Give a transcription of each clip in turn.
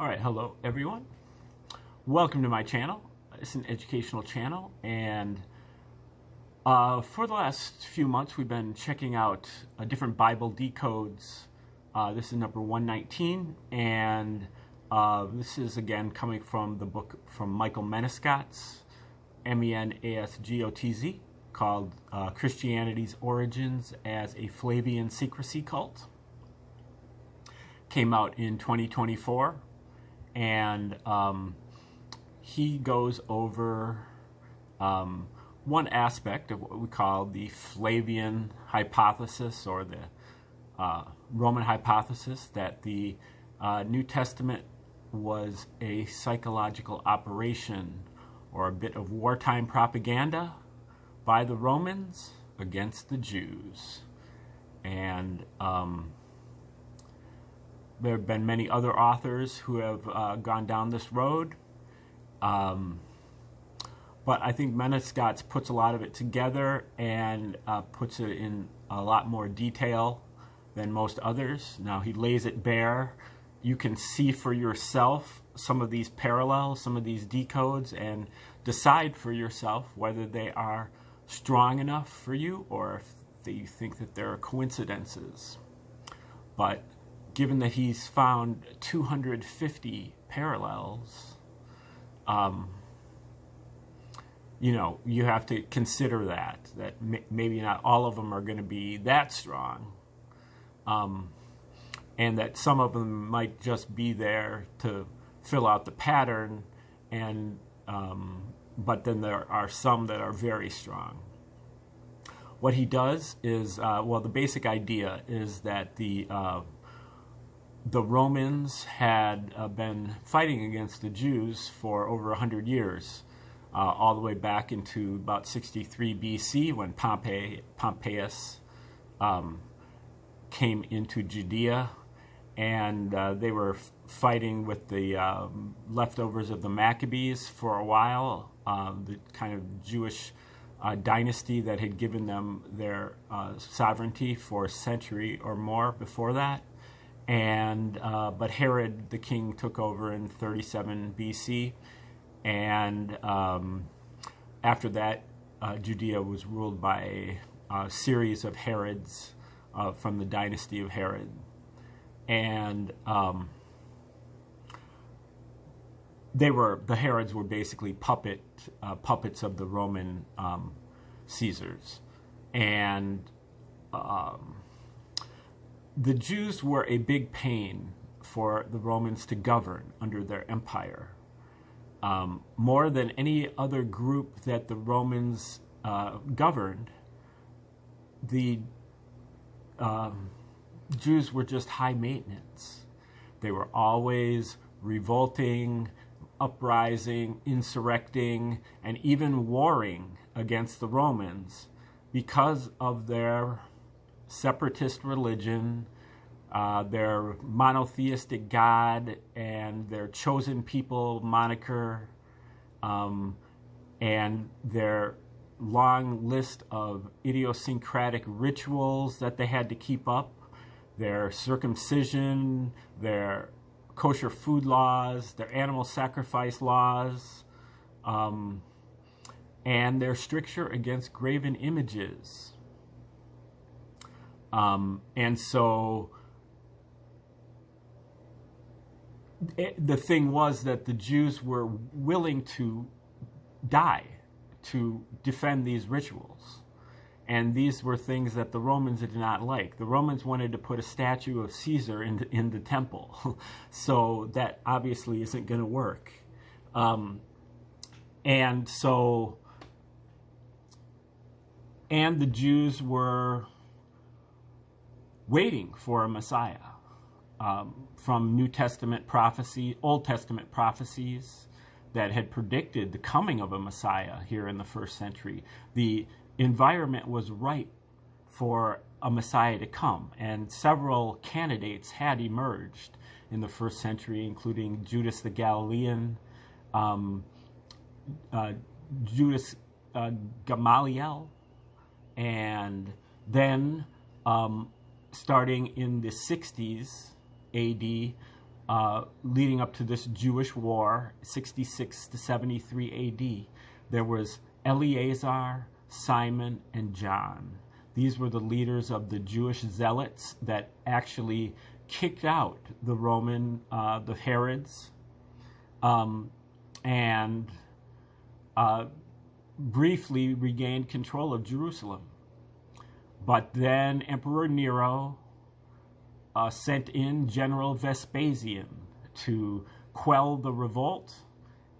All right, hello everyone. Welcome to my channel. It's an educational channel, and for the last few months we've been checking out different Bible decodes. This is number 119, and this is again coming from the book from Michael Menescot's, M-E-N-A-S-G-O-T-Z, called Christianity's Origins as a Flavian Secrecy Cult. Came out in 2024, and he goes over one aspect of what we call the Flavian hypothesis, or the Roman hypothesis, that the New Testament was a psychological operation or a bit of wartime propaganda by the Romans against the Jews. And there have been many other authors who have gone down this road. But I think Menescot puts a lot of it together and puts it in a lot more detail than most others. Now, he lays it bare. You can see for yourself some of these parallels, some of these decodes, and decide for yourself whether they are strong enough for you or if you think that there are coincidences. But given that he's found 250 parallels, you know, you have to consider that maybe not all of them are going to be that strong, and that some of them might just be there to fill out the pattern, and but then there are some that are very strong. What he does is, well, the basic idea is that the Romans had been fighting against the Jews for over 100 years, all the way back into about 63 BC when Pompeius came into Judea, and they were fighting with the leftovers of the Maccabees for a while, the kind of Jewish dynasty that had given them their sovereignty for a century or more before that. And but Herod the king took over in 37 BC, and after that Judea was ruled by a series of Herods from the dynasty of Herod, and the Herods were basically puppets of the Roman Caesars, and the Jews were a big pain for the Romans to govern under their empire. More than any other group that the Romans governed, the Jews were just high maintenance. They were always revolting, uprising, insurrecting, and even warring against the Romans because of their separatist religion, their monotheistic God, and their chosen people moniker, and their long list of idiosyncratic rituals that they had to keep up, their circumcision, their kosher food laws, their animal sacrifice laws, and their stricture against graven images. And so the thing was that the Jews were willing to die to defend these rituals. And these were things that the Romans did not like. The Romans wanted to put a statue of Caesar in the temple. So that obviously isn't going to work. And the Jews were waiting for a Messiah, from New Testament prophecy, Old Testament prophecies that had predicted the coming of a Messiah here in the first century. The environment was ripe for a Messiah to come, and several candidates had emerged in the first century, including Judas the Galilean, Judas Gamaliel, and then starting in the 60s AD, leading up to this Jewish war, 66 to 73 AD, there was Eleazar, Simon, and John. These were the leaders of the Jewish zealots that actually kicked out the Roman, the Herods, and briefly regained control of Jerusalem. But then Emperor Nero sent in General Vespasian to quell the revolt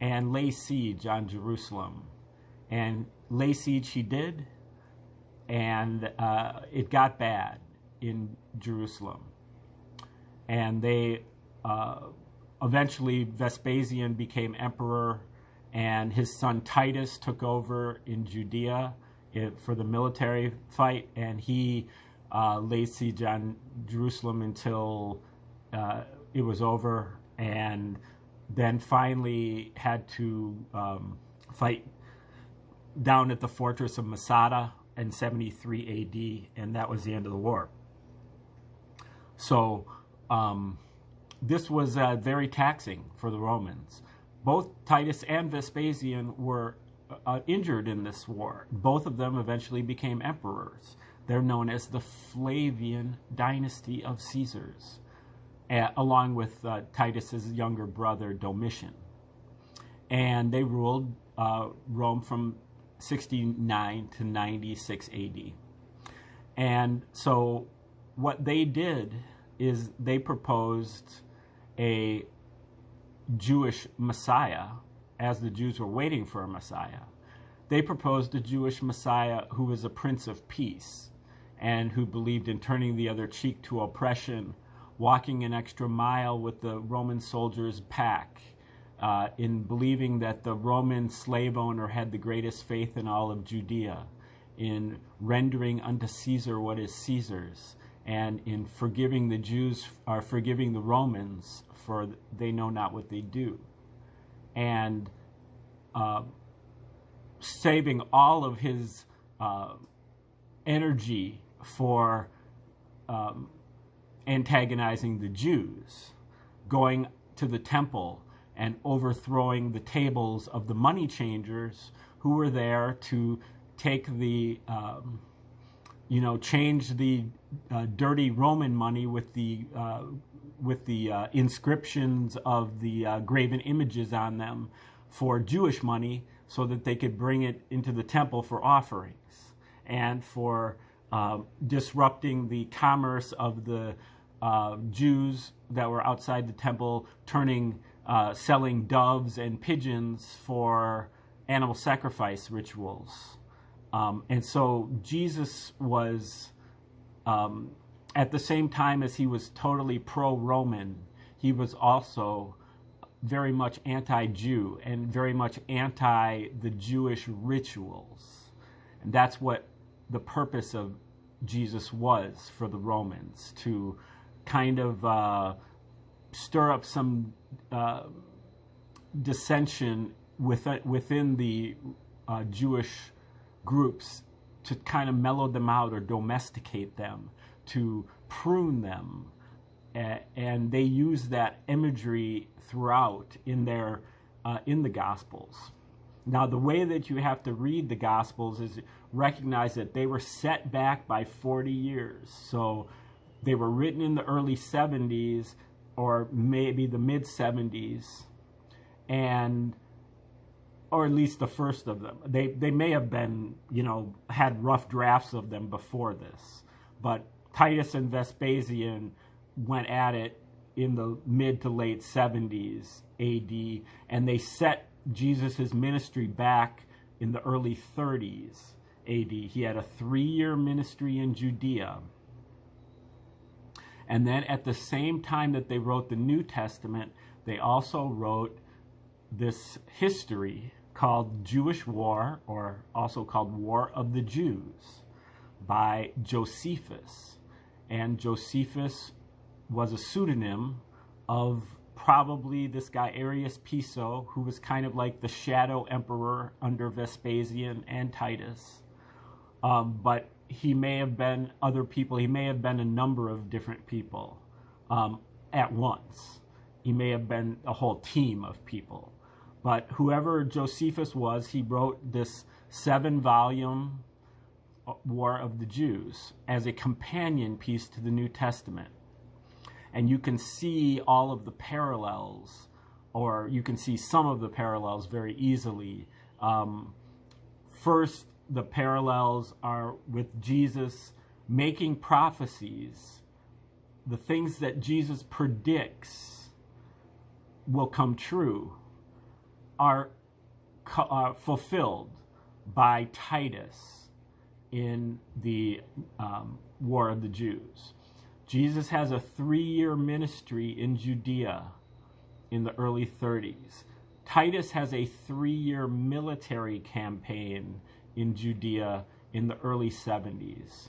and lay siege on Jerusalem. And lay siege he did, and it got bad in Jerusalem. And they eventually, Vespasian became emperor, and his son Titus took over in Judea for the military fight, and he laid siege on Jerusalem until it was over, and then finally had to fight down at the fortress of Masada in 73 AD, and that was the end of the war. So this was very taxing for the Romans. Both Titus and Vespasian were injured in this war. Both of them eventually became emperors. They're known as the Flavian dynasty of Caesars, along with Titus's younger brother Domitian. And they ruled Rome from 69 to 96 AD. And so what they did is they proposed a Jewish Messiah, as the Jews were waiting for a Messiah. They proposed a Jewish Messiah who was a Prince of Peace and who believed in turning the other cheek to oppression, walking an extra mile with the Roman soldiers' pack, in believing that the Roman slave owner had the greatest faith in all of Judea, in rendering unto Caesar what is Caesar's, and in forgiving the Jews, or forgiving the Romans, for they know not what they do. And saving all of his energy for antagonizing the Jews, going to the temple and overthrowing the tables of the money changers who were there to take the, change the dirty Roman money with the inscriptions of the graven images on them for Jewish money, so that they could bring it into the temple for offerings, and for disrupting the commerce of the Jews that were outside the temple, selling doves and pigeons for animal sacrifice rituals. And so Jesus was, at the same time as he was totally pro-Roman, he was also very much anti-Jew and very much anti the Jewish rituals. And that's what the purpose of Jesus was for the Romans, to kind of stir up some dissension within the Jewish groups, to kind of mellow them out or domesticate them, to prune them. And they use that imagery throughout in their in the Gospels. Now, the way that you have to read the Gospels is recognize that they were set back by 40 years. So they were written in the early 70s or maybe the mid 70s, or at least the first of them. They may have been, had rough drafts of them before this, but Titus and Vespasian went at it in the mid to late 70s AD, and they set Jesus' ministry back in the early 30s AD. He had a 3-year ministry in Judea. And then at the same time that they wrote the New Testament, they also wrote this history called Jewish War, or also called War of the Jews, by Josephus. And Josephus was a pseudonym of probably this guy Arius Piso, who was kind of like the shadow emperor under Vespasian and Titus. But he may have been other people. He may have been a number of different people at once. He may have been a whole team of people. But whoever Josephus was, he wrote this 7-volume War of the Jews as a companion piece to the New Testament. And you can see all of the parallels, or you can see some of the parallels very easily. First, the parallels are with Jesus making prophecies. The things that Jesus predicts will come true are fulfilled by Titus in the War of the Jews. Jesus has a 3-year ministry in Judea in the early 30s. Titus has a 3-year military campaign in Judea in the early 70s.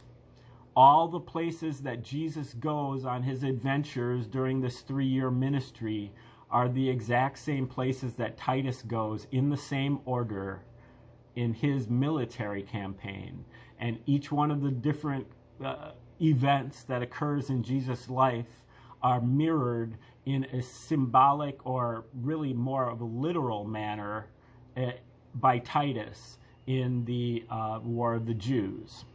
All the places that Jesus goes on his adventures during this 3-year ministry are the exact same places that Titus goes in the same order in his military campaign. And each one of the different events that occurs in Jesus' life are mirrored in a symbolic, or really more of a literal manner, by Titus in the War of the Jews.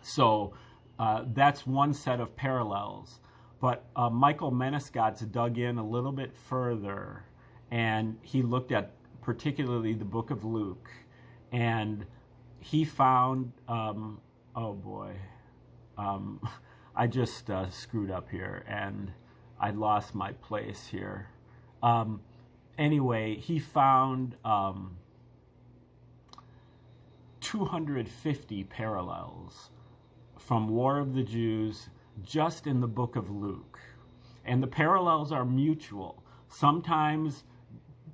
So that's one set of parallels. But Michael Menescot's dug in a little bit further, and he looked at particularly the book of Luke, and he found, oh boy, I just screwed up here, and I lost my place here. Anyway, he found 250 parallels from War of the Jews just in the book of Luke. And the parallels are mutual. Sometimes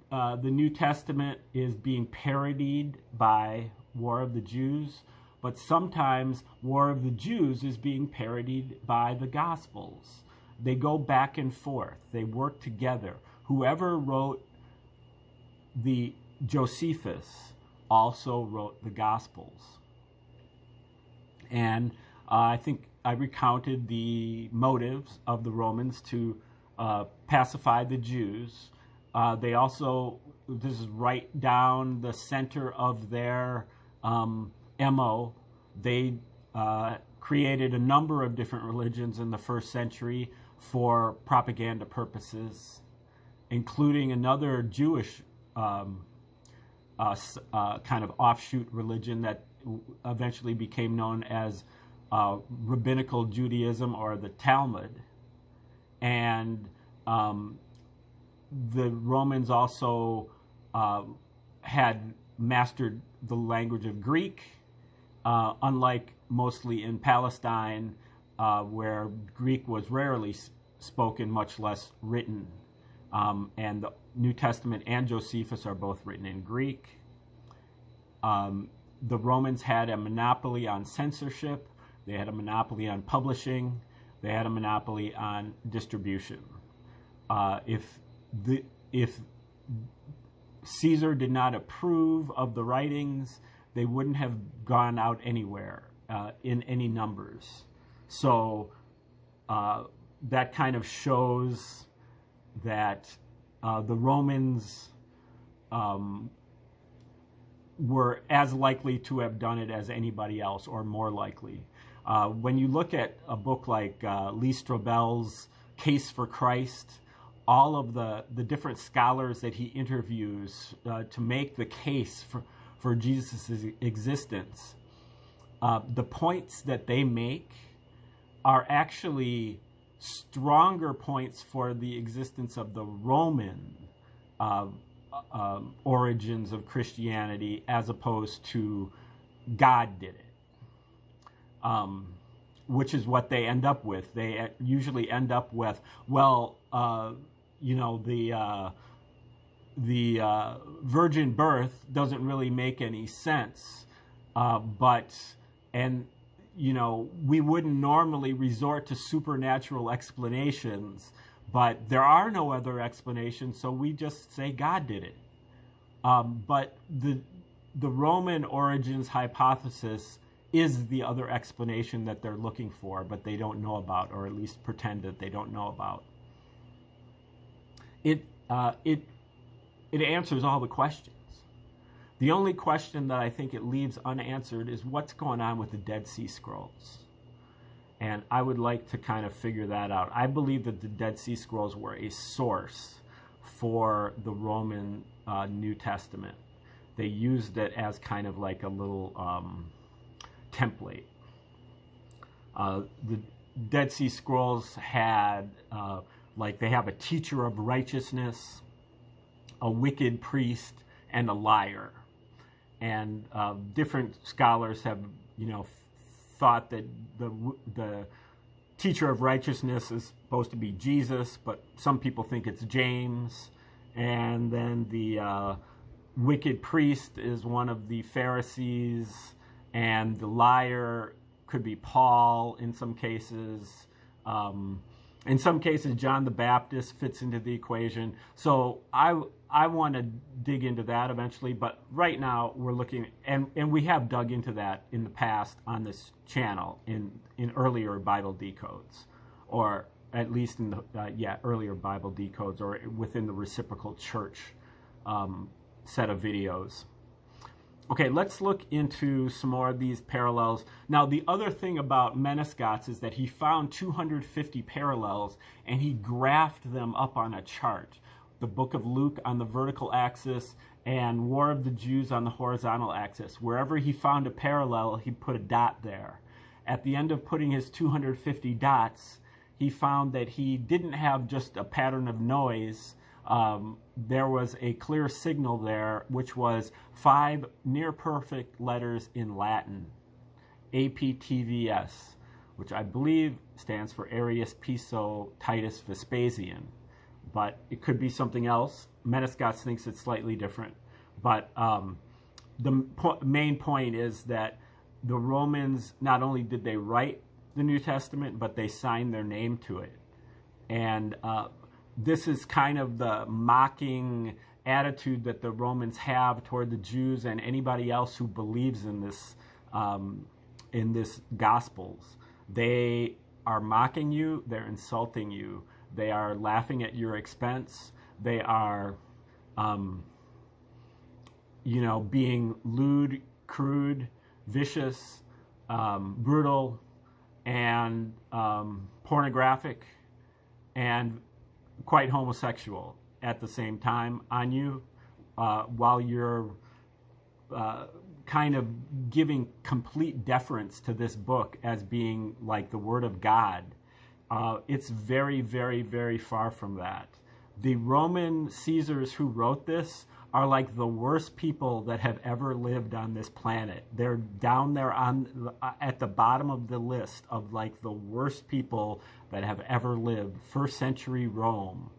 the New Testament is being parodied by War of the Jews, but sometimes War of the Jews is being parodied by the Gospels. They go back and forth. They work together. Whoever wrote the Josephus also wrote the Gospels. And I think I recounted the motives of the Romans to pacify the Jews. They also, this is right down the center of their MO. They created a number of different religions in the first century for propaganda purposes, including another Jewish kind of offshoot religion that eventually became known as Rabbinical Judaism, or the Talmud. And the Romans also had mastered the language of Greek, unlike mostly in Palestine, where Greek was rarely spoken, much less written. And the New Testament and Josephus are both written in Greek. The Romans had a monopoly on censorship. They had a monopoly on publishing. They had a monopoly on distribution. If Caesar did not approve of the writings, they wouldn't have gone out anywhere in any numbers. So that kind of shows that the Romans were as likely to have done it as anybody else, or more likely. When you look at a book like Lee Strobel's Case for Christ, all of the different scholars that he interviews to make the case for Jesus' existence, the points that they make are actually stronger points for the existence of the Roman origins of Christianity, as opposed to God did it, which is what they end up with. They usually end up with, well, you know, the virgin birth doesn't really make any sense, and you know, we wouldn't normally resort to supernatural explanations, but there are no other explanations, so we just say God did it. But the Roman origins hypothesis is the other explanation that they're looking for, but they don't know about, or at least pretend that they don't know about. it answers all the questions. The only question that I think it leaves unanswered is what's going on with the Dead Sea Scrolls. And I would like to kind of figure that out. I believe that the Dead Sea Scrolls were a source for the Roman New Testament. They used it as kind of like a little template. The Dead Sea Scrolls had, like they have a teacher of righteousness, a wicked priest, and a liar. And different scholars have, thought that the teacher of righteousness is supposed to be Jesus, but some people think it's James. And then the wicked priest is one of the Pharisees, and the liar could be Paul in some cases. In some cases, John the Baptist fits into the equation. So I want to dig into that eventually, but right now we're looking, and we have dug into that in the past on this channel in earlier Bible decodes, or at least in the earlier Bible decodes, or within the Reciprocal Church set of videos. Okay, let's look into some more of these parallels. Now, the other thing about Menescats is that he found 250 parallels and he graphed them up on a chart. The Book of Luke on the vertical axis and War of the Jews on the horizontal axis. Wherever he found a parallel, he put a dot there. At the end of putting his 250 dots, he found that he didn't have just a pattern of noise. There was a clear signal there, which was 5 near-perfect letters in Latin, APTVS, which I believe stands for Arius Piso Titus Vespasian, but it could be something else. Menescats thinks it's slightly different, but the main point is that the Romans, not only did they write the New Testament, but they signed their name to it. And this is kind of the mocking attitude that the Romans have toward the Jews and anybody else who believes in this Gospels. They are mocking you, they're insulting you, they are laughing at your expense, they are, being lewd, crude, vicious, brutal, and pornographic, and quite homosexual at the same time on you, while you're kind of giving complete deference to this book as being like the Word of God. It's very, very, very far from that. The Roman Caesars who wrote this are like the worst people that have ever lived on this planet. They're down there at the bottom of the list of like the worst people that have ever lived. First century Rome,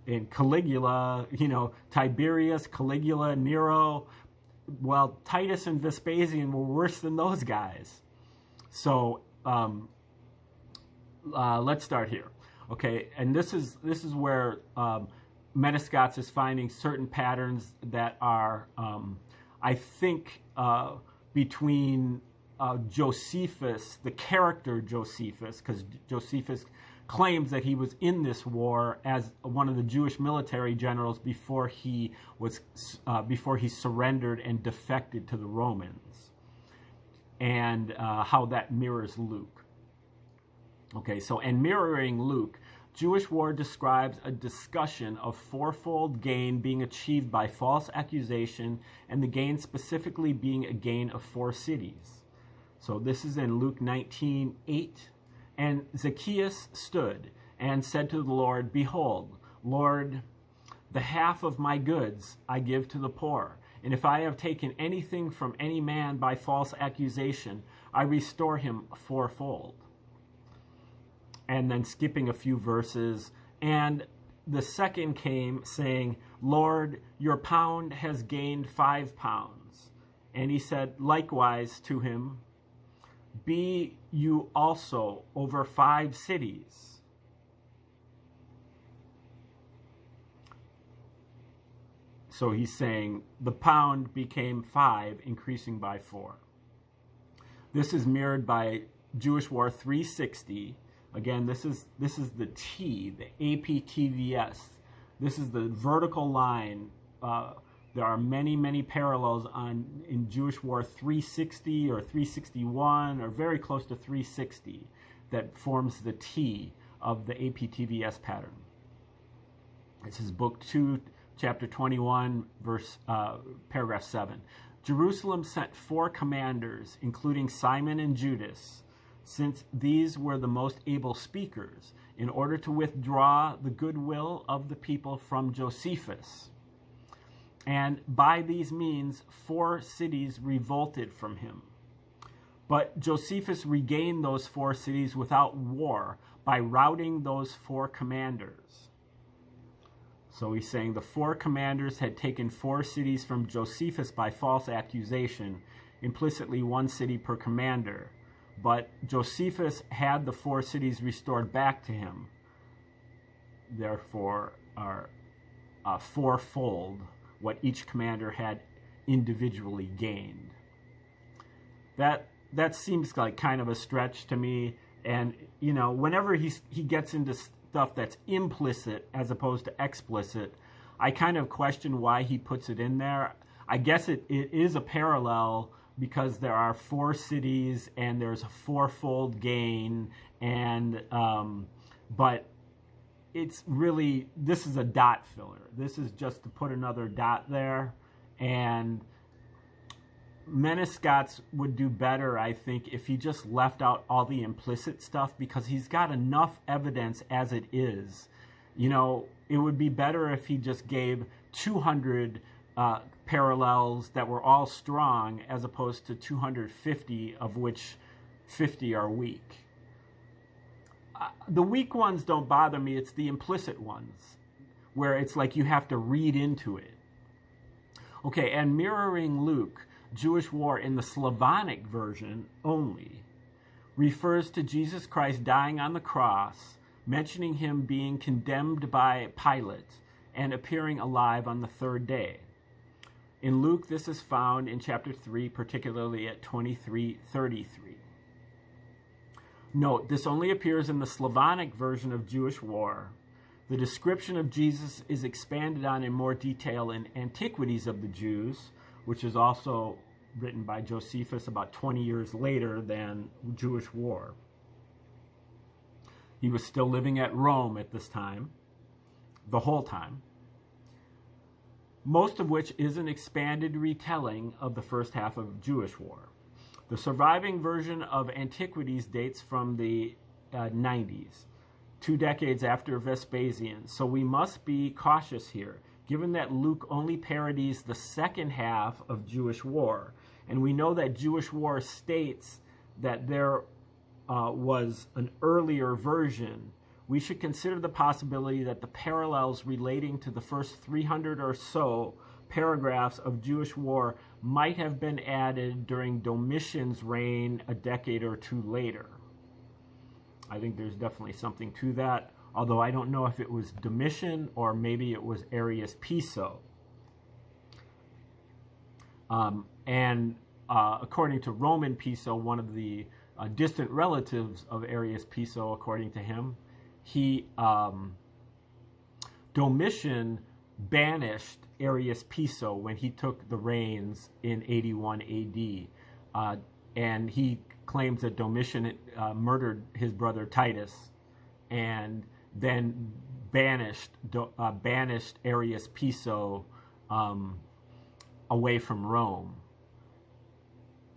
in Caligula, Tiberius, Caligula, Nero. Well, Titus and Vespasian were worse than those guys. So let's start here. Okay, and this is where Menescats is finding certain patterns that are, I think, between Josephus, the character Josephus, because Josephus claims that he was in this war as one of the Jewish military generals before he surrendered and defected to the Romans, and how that mirrors Luke. Okay, so, and mirroring Luke, Jewish war describes a discussion of fourfold gain being achieved by false accusation, and the gain specifically being a gain of 4 cities. So this is in Luke 19:8. And Zacchaeus stood and said to the Lord, "Behold, Lord, the half of my goods I give to the poor. And if I have taken anything from any man by false accusation, I restore him fourfold." And then skipping a few verses, and the second came, saying, "Lord, your pound has gained 5 pounds. And he said likewise to him, "Be you also over 5 cities." So he's saying the pound became 5, increasing by 4. This is mirrored by Jewish War 360, Again, this is the T, the APTVS. This is the vertical line. There are many parallels in Jewish War 360 or 361 or very close to 360 that forms the T of the APTVS pattern. This is Book 2, Chapter 21, paragraph 7. Jerusalem sent 4 commanders, including Simon and Judas, since these were the most able speakers, in order to withdraw the goodwill of the people from Josephus. And by these means 4 cities revolted from him. But Josephus regained those 4 cities without war by routing those 4 commanders. So he's saying the 4 commanders had taken 4 cities from Josephus by false accusation, implicitly 1 city per commander. But Josephus had the 4 cities restored back to him, therefore are fourfold what each commander had individually gained. That seems like kind of a stretch to me. And, you know, whenever he gets into stuff that's implicit as opposed to explicit, I kind of question why he puts it in there. I guess it is a parallel because there are 4 cities and there's a fourfold gain, and but it's really, this is a dot filler. This is just to put another dot there, and Menescot's would do better, I think, if he just left out all the implicit stuff, because he's got enough evidence as it is. You know, it would be better if he just gave 200 parallels that were all strong, as opposed to 250, of which 50 are weak. The weak ones don't bother me. It's the implicit ones, where it's like you have to read into it. Okay, and mirroring Luke, Jewish War in the Slavonic version only refers to Jesus Christ dying on the cross, mentioning him being condemned by Pilate, and appearing alive on the 3rd day. In Luke, this is found in chapter 3, particularly at 23:33. Note, this only appears in the Slavonic version of Jewish War. The description of Jesus is expanded on in more detail in Antiquities of the Jews, which is also written by Josephus about 20 years later than Jewish War. He was still living at Rome at this time, the whole time, most of which is an expanded retelling of the first half of Jewish War. The surviving version of Antiquities dates from the 90s, 2 decades after Vespasian, so we must be cautious here, given that Luke only parodies the second half of Jewish War, and we know that Jewish War states that there was an earlier version. We should consider the possibility that the parallels relating to the first 300 or so paragraphs of Jewish War might have been added during Domitian's reign a decade or 2 later. I think there's definitely something to that, although I don't know if it was Domitian or maybe it was Arius Piso. According to Roman Piso, one of the distant relatives of Arius Piso, according to him, Domitian banished Arius Piso when he took the reins in 81 AD. And he claims that Domitian murdered his brother Titus and then banished Arius Piso away from Rome.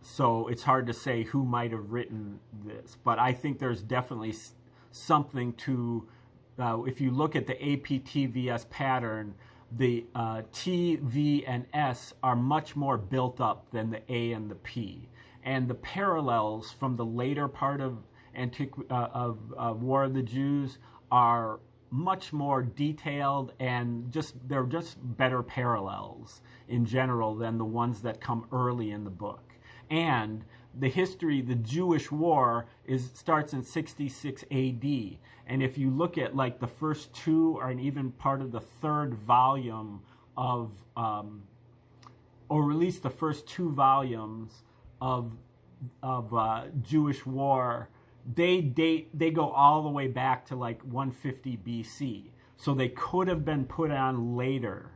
So it's hard to say who might have written this, but I think there's definitely something to, if you look at the APTVS pattern, the T, V, and S are much more built up than the A and the P. And the parallels from the later part of War of the Jews are much more detailed, and they're just better parallels in general than the ones that come early in the book. And the history, the Jewish War, starts in 66 AD. And if you look at like the first 2 or even part of the 3rd volume of, or at least the first 2 volumes of Jewish War, they go all the way back to like 150 BC. So they could have been put on later,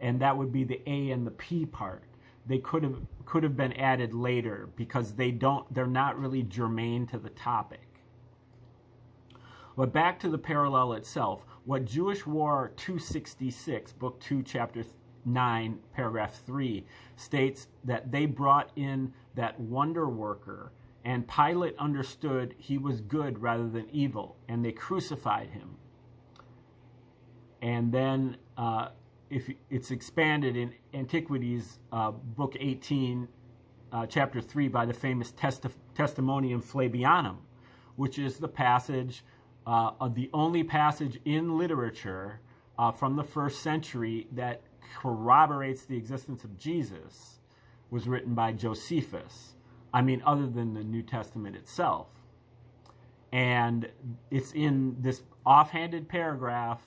and that would be the A and the P part. They could have been added later because they're not really germane to the topic. But back to the parallel itself, what Jewish War 266, Book 2, Chapter 9, Paragraph 3, states that they brought in that wonder worker, and Pilate understood he was good rather than evil, and they crucified him. And then if it's expanded in Antiquities, Book 18, Chapter 3, by the famous Testimonium Flavianum, which is the passage, the only passage in literature from the 1st century that corroborates the existence of Jesus, was written by Josephus. I mean, other than the New Testament itself. And it's in this offhanded paragraph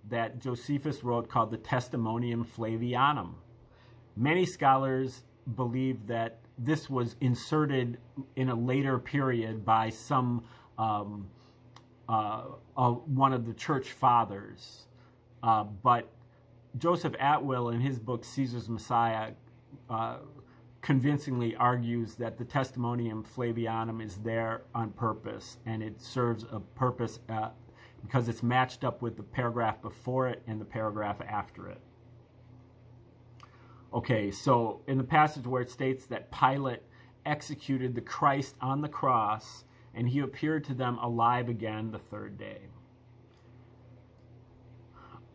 that Josephus wrote called the Testimonium Flavianum. Many scholars believe that this was inserted in a later period by some one of the church fathers. But Joseph Atwill, in his book Caesar's Messiah, convincingly argues that the Testimonium Flavianum is there on purpose, and it serves a purpose because it's matched up with the paragraph before it and the paragraph after it. Okay, so in the passage where it states that Pilate executed the Christ on the cross, and he appeared to them alive again the 3rd day.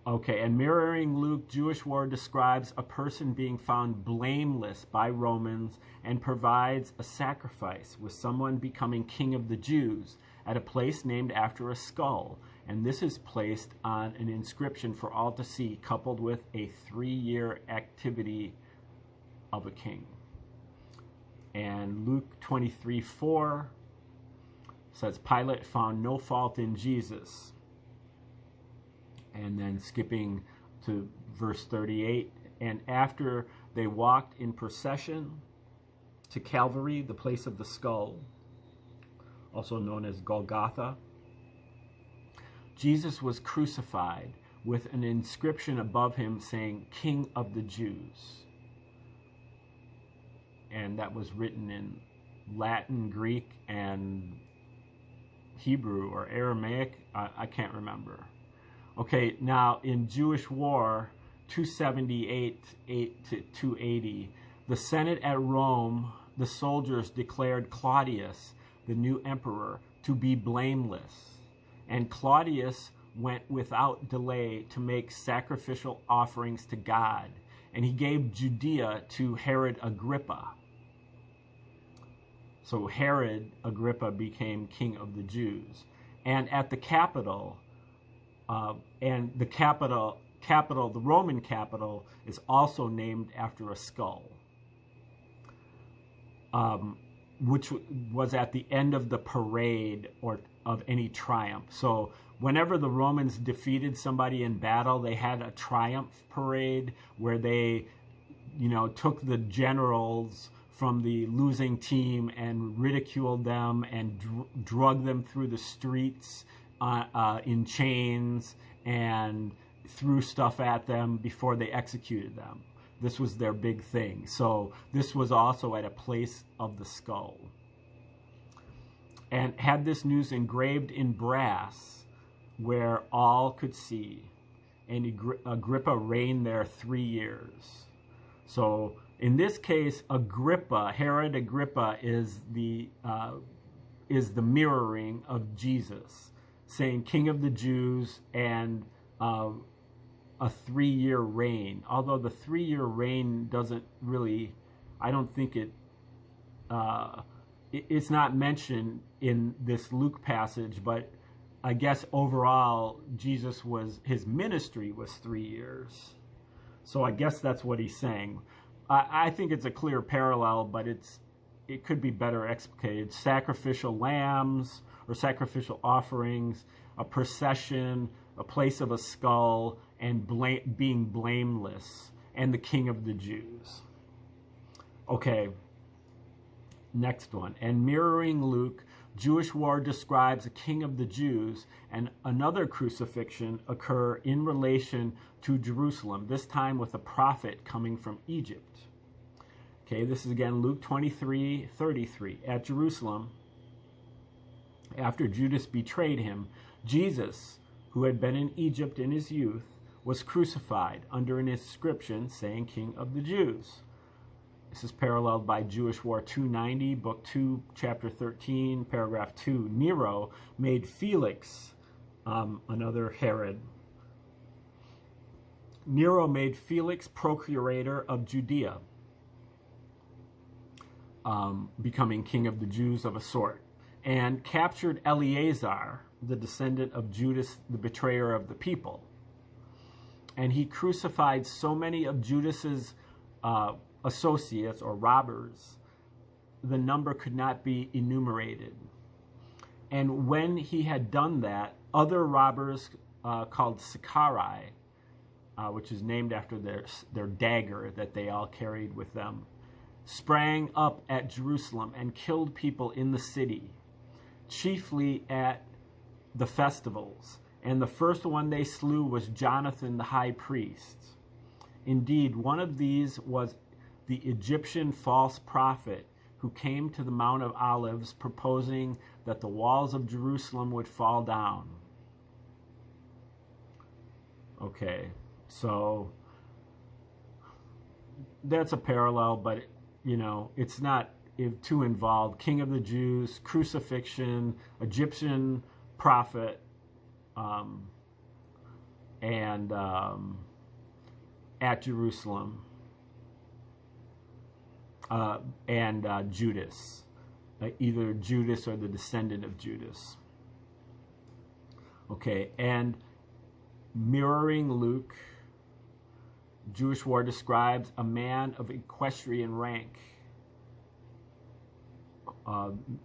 Okay, and mirroring Luke, Jewish War describes a person being found blameless by Romans and provides a sacrifice, with someone becoming king of the Jews at a place named after a skull. And this is placed on an inscription for all to see, coupled with a 3-year activity of a king. And Luke 23:4 says, Pilate found no fault in Jesus. And then skipping to verse 38, and after they walked in procession to Calvary, the place of the skull, also known as Golgotha, Jesus was crucified with an inscription above him saying, King of the Jews. And that was written in Latin, Greek, and Hebrew or Aramaic. I can't remember. Okay, now in Jewish War 278 to 280, the Senate at Rome, the soldiers declared Claudius, the new emperor, to be blameless. And Claudius went without delay to make sacrificial offerings to God, and he gave Judea to Herod Agrippa. So Herod Agrippa became king of the Jews. And at the capital, the Roman capital, is also named after a skull, which was at the end of the parade or of any triumph. So whenever the Romans defeated somebody in battle, they had a triumph parade where they, took the generals from the losing team and ridiculed them and drug them through the streets in chains and threw stuff at them before they executed them. This was their big thing. So this was also at a place of the skull. And had this news engraved in brass where all could see. And Agrippa reigned there 3 years. So in this case, Herod Agrippa is the mirroring of Jesus, saying King of the Jews and a 3-year reign. Although the 3-year reign doesn't really, I don't think it's not mentioned in this Luke passage, but I guess overall his ministry was 3 years. So I guess that's what he's saying. I think it's a clear parallel, but it could be better explicated. Sacrificial lambs or sacrificial offerings, a procession, a place of a skull, and being blameless, and the King of the Jews. Okay, next one. And mirroring Luke, Jewish war describes a king of the Jews, and another crucifixion occur in relation to Jerusalem, this time with a prophet coming from Egypt. Okay, this is again Luke 23:33. At Jerusalem, after Judas betrayed him, Jesus, who had been in Egypt in his youth, was crucified under an inscription saying King of the Jews. This is paralleled by Jewish War 290, Book 2, Chapter 13, Paragraph 2. Nero made Felix, another Herod. Nero made Felix procurator of Judea, becoming king of the Jews of a sort, and captured Eleazar, the descendant of Judas, the betrayer of the people. And he crucified so many of Judas's associates or robbers, the number could not be enumerated. And when he had done that, other robbers called Sicarii, which is named after their dagger that they all carried with them, sprang up at Jerusalem and killed people in the city, chiefly at the festivals. And the first one they slew was Jonathan the high priest. Indeed, one of these was the Egyptian false prophet who came to the Mount of Olives proposing that the walls of Jerusalem would fall down. Okay, so that's a parallel, but you know, it's not too involved. King of the Jews, crucifixion, Egyptian prophet, and at Jerusalem, and Judas, either Judas or the descendant of Judas. Okay, and mirroring Luke, Jewish war describes a man of equestrian rank,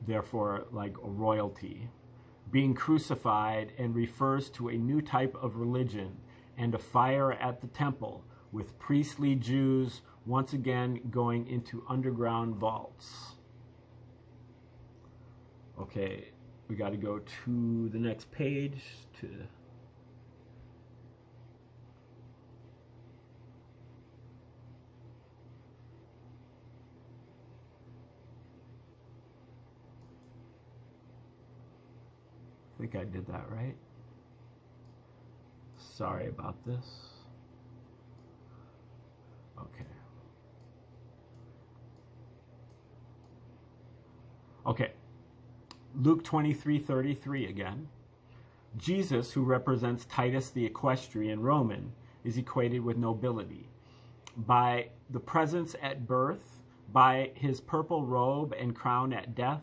therefore like a royalty, being crucified, and refers to a new type of religion and a fire at the temple, with priestly Jews once again going into underground vaults. Okay, we got to go to the next page to... I think I did that right. Sorry about this. Okay. Okay. Luke 23:33 again. Jesus, who represents Titus the equestrian Roman, is equated with nobility. By the presence at birth, by his purple robe and crown at death,